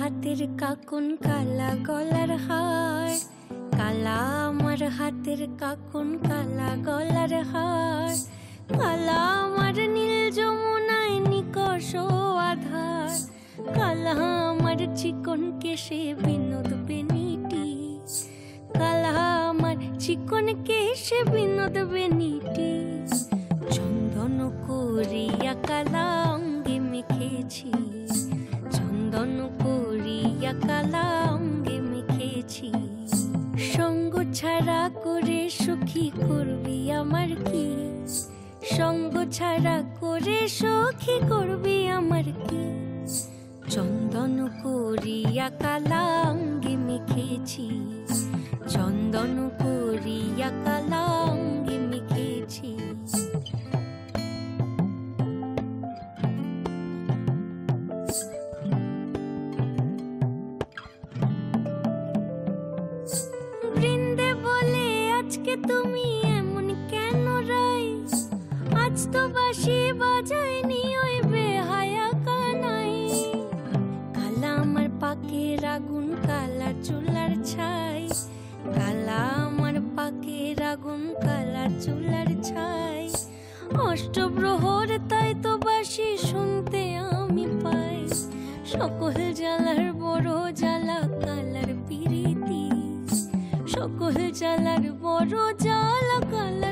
হাতের কাকুন কালা গলার হার, কালা আমার হাতের কাকুন কালা গলার হার, কালা আমার নীল যমুনায় নিকষ আধার, কালা আমার চিকন কেশে বিনোদ বেনিটি, কালা আমার চিকন কেশে বিনোদ বেনিটি, চন্দন করিয়া কালা অঙ্গে মেখেছি, চন্দন করিয়া কালা অঙ্গে মেখেছি। সঙ্গ ছাড়া করে সুখী করবি আমার কি, সঙ্গ ছাড়া করে সখী করবি আমার কি, চন্দন করিয়া কালা অঙ্গে মেখেছি, চন্দন করিয়া কালা অঙ্গে মেখেছি। বৃন্দে বলে আজকে তুমি এমন কেন রাই, আজ তো বাঁশি বাজায়নি ওই বেহায়া কানাই, কালা আমার পাকের আগুন কালা চুলার ছাই, কালা আমার পাকের আগুন কালা চুলার ছাই, অষ্টপ্রহর তাই তো বাঁশি শুনতে আমি পাই, সকল জ্বালার বড় জ্বালা কালার পিরিতি, সকল জ্বালার বড় জ্বালা কালার